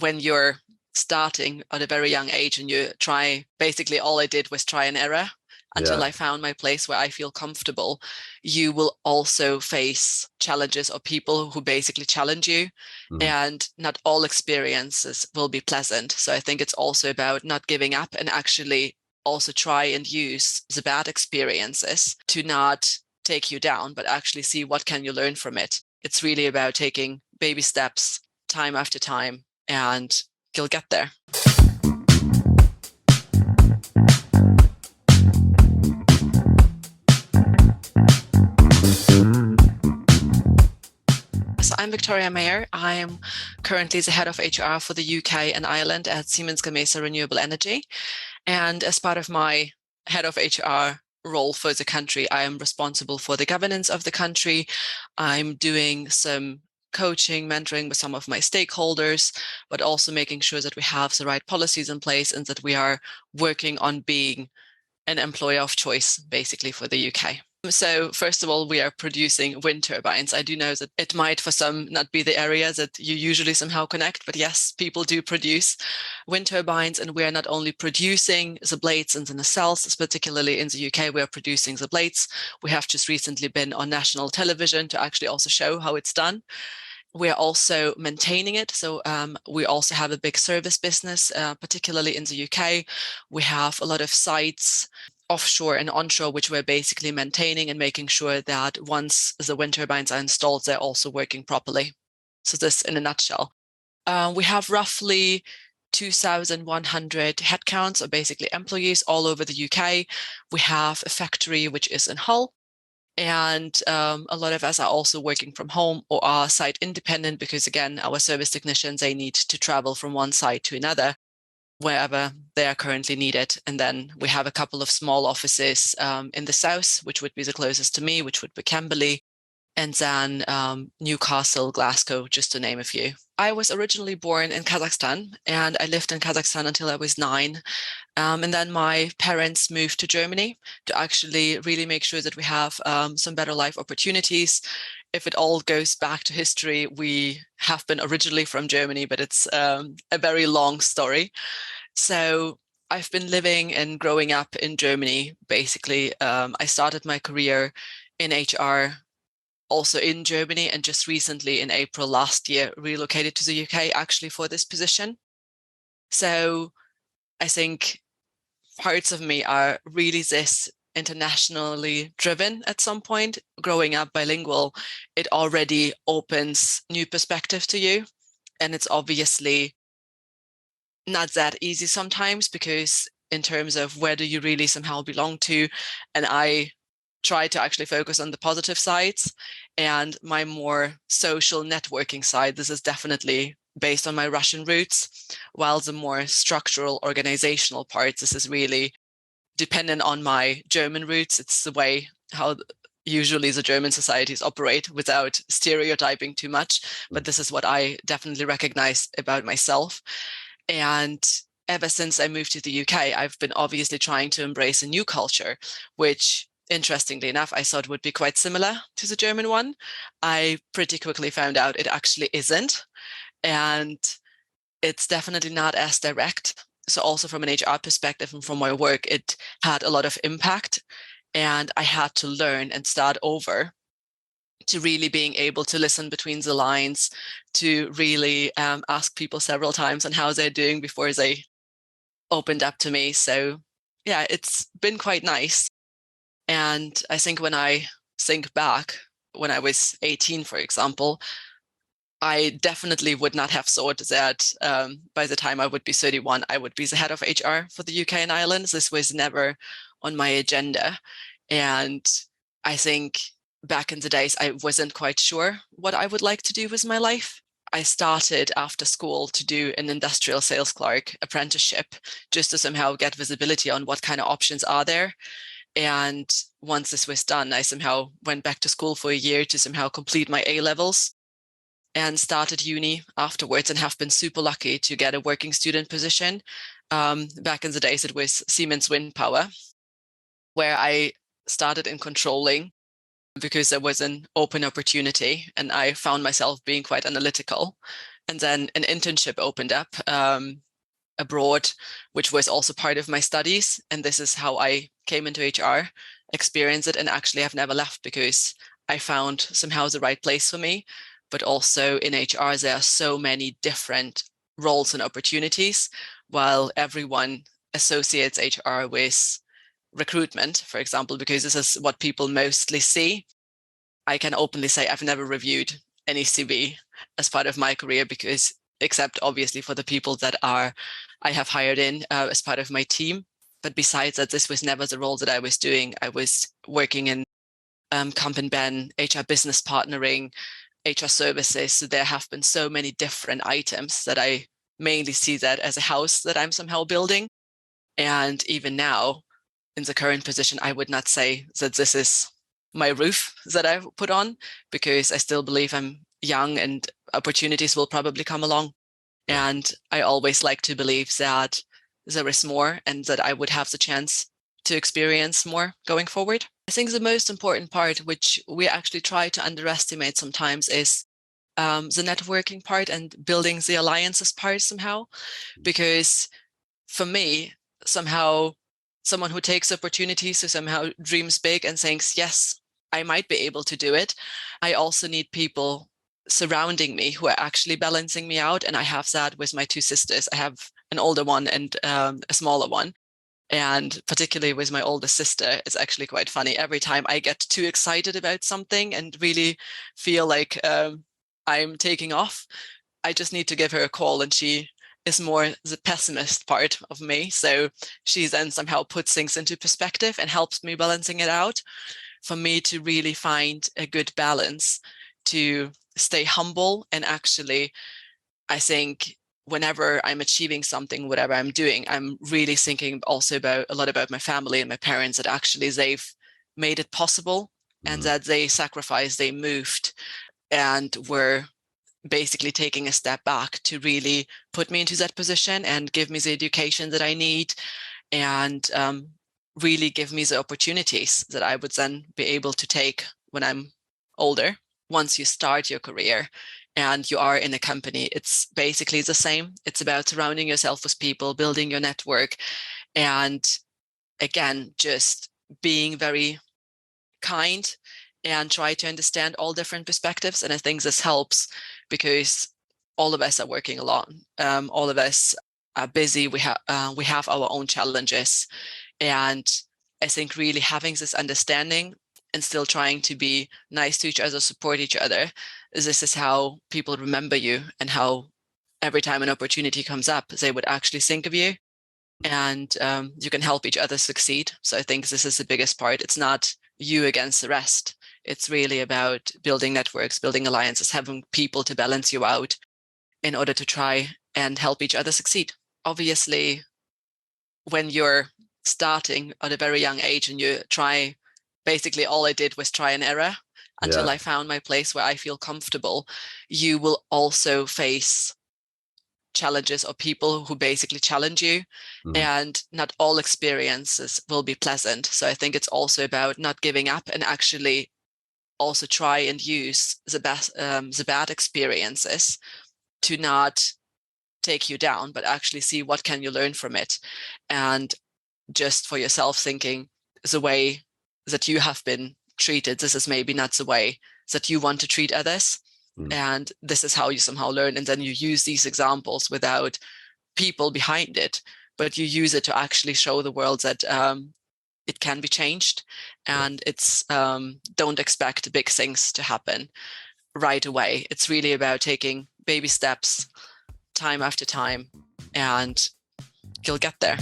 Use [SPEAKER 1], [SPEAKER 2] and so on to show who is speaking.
[SPEAKER 1] when you're starting at a very young age and you try, basically all I did was try and error until
[SPEAKER 2] Yeah.
[SPEAKER 1] I found my place where I feel comfortable, you will also face challenges or people who basically challenge you.
[SPEAKER 2] Mm.
[SPEAKER 1] And not all experiences will be pleasant. So I think it's also about not giving up and actually also try and use the bad experiences to not take you down, but actually see what can you learn from it. It's really about taking baby steps time after time, and you'll get there. So I'm Viktoria Mayer. I'm currently the head of HR for the UK and Ireland at Siemens Gamesa Renewable Energy. And as part of my head of HR role for the country, I am responsible for the governance of the country. I'm doing some coaching, mentoring with some of my stakeholders, but also making sure that we have the right policies in place and that we are working on being an employer of choice, basically, for the UK. So first of all, we are producing wind turbines. I do know that it might for some not be the area that you usually somehow connect, but yes, people do produce wind turbines, and we are not only producing the blades and the nacelles, particularly in the UK, we are producing the blades. We have just recently been on national television to actually also show how it's done. We are also maintaining it. So we also have a big service business, particularly in the UK. We have a lot of sites offshore and onshore, which we're basically maintaining and making sure that once the wind turbines are installed, they're also working properly. So this in a nutshell. We have roughly 2,100 headcounts, or basically employees all over the UK. We have a factory which is in Hull. And a lot of us are also working from home or are site independent because, again, our service technicians, they need to travel from one site to another wherever they are currently needed. And then we have a couple of small offices in the south, which would be the closest to me, which would be Camberley, and then Newcastle, Glasgow, just to name a few. I was originally born in Kazakhstan, and I lived in Kazakhstan until I was 9. And then my parents moved to Germany to actually really make sure that we have some better life opportunities. If it all goes back to history, we have been originally from Germany, but it's a very long story. So I've been living and growing up in Germany, basically. I started my career in HR also in Germany, and just recently in April last year relocated to the UK actually for this position. So I think parts of me are really this internationally driven at some point. Growing up bilingual, it already opens new perspective to you. And it's obviously not that easy sometimes because in terms of where do you really somehow belong to, and I try to actually focus on the positive sides and my more social networking side. This is definitely based on my Russian roots, while the more structural organizational parts, this is really dependent on my German roots. It's the way how usually the German societies operate without stereotyping too much. But this is what I definitely recognize about myself. And ever since I moved to the UK, I've been obviously trying to embrace a new culture, which interestingly enough, I thought would be quite similar to the German one. I pretty quickly found out it actually isn't. And it's definitely not as direct. So also from an HR perspective and from my work, it had a lot of impact. And I had to learn and start over to really being able to listen between the lines, to really ask people several times on how they're doing before they opened up to me. So yeah, it's been quite nice. And I think when I think back, when I was 18, for example, I definitely would not have thought that by the time I would be 31, I would be the head of HR for the UK and Ireland. This was never on my agenda. And I think back in the days, I wasn't quite sure what I would like to do with my life. I started after school to do an industrial sales clerk apprenticeship just to somehow get visibility on what kind of options are there. And once this was done, I somehow went back to school for a year to somehow complete my A levels and started uni afterwards, and have been super lucky to get a working student position. Back in the days, it was Siemens Wind Power, where I started in controlling because there was an open opportunity and I found myself being quite analytical. And then an internship opened up abroad, which was also part of my studies. And this is how I came into HR, experienced it, and actually have never left because I found somehow the right place for me. But also in HR, there are so many different roles and opportunities, while everyone associates HR with recruitment, for example, because this is what people mostly see. I can openly say I've never reviewed any CV as part of my career because, except obviously for the people that I have hired in as part of my team. But besides that, this was never the role that I was doing. I was working in Comp and Ben, HR business partnering, HR services. So there have been so many different items that I mainly see that as a house that I'm somehow building. And even now, in the current position, I would not say that this is my roof that I've put on, because I still believe I'm young and opportunities will probably come along.
[SPEAKER 2] Yeah.
[SPEAKER 1] And I always like to believe that there is more and that I would have the chance to experience more going forward. I think the most important part, which we actually try to underestimate sometimes, is the networking part and building the alliances part somehow. Because for me, somehow, someone who takes opportunities, who somehow dreams big and thinks, yes, I might be able to do it. I also need people surrounding me who are actually balancing me out. And I have that with my two sisters. I have an older one and a smaller one. And particularly with my oldest sister, it's actually quite funny. Every time I get too excited about something and really feel like I'm taking off, I just need to give her a call, and she is more the pessimist part of me. So she then somehow puts things into perspective and helps me balancing it out, for me to really find a good balance, to stay humble. And actually, I think whenever I'm achieving something, whatever I'm doing, I'm really thinking also about a lot about my family and my parents, that actually they've made it possible and that they sacrificed, they moved, and were basically taking a step back to really put me into that position and give me the education that I need, and really give me the opportunities that I would then be able to take when I'm older. Once you start your career and you are in a company, it's basically the same. It's about surrounding yourself with people, building your network, and again, just being very kind and try to understand all different perspectives. And I think this helps because all of us are working a lot. All of us are busy. We have our own challenges, and I think really having this understanding and still trying to be nice to each other, support each other, this is how people remember you, and how every time an opportunity comes up, they would actually think of you, and you can help each other succeed. So I think this is the biggest part. It's not you against the rest. It's really about building networks, building alliances, having people to balance you out in order to try and help each other succeed. Obviously, when you're starting at a very young age and you try, basically all I did was try and error until
[SPEAKER 2] Yeah.
[SPEAKER 1] I found my place where I feel comfortable, you will also face challenges or people who basically challenge you,
[SPEAKER 2] Mm.
[SPEAKER 1] and not all experiences will be pleasant. So I think it's also about not giving up and actually also try and use the bad experiences to not take you down, but actually see what can you learn from it. And just for yourself thinking, the way that you have been treated, this is maybe not the way that you want to treat others.
[SPEAKER 2] Mm.
[SPEAKER 1] And this is how you somehow learn. And then you use these examples without people behind it, but you use it to actually show the world that it can be changed.
[SPEAKER 2] Yeah.
[SPEAKER 1] And it's don't expect big things to happen right away. It's really about taking baby steps time after time, and you'll get there.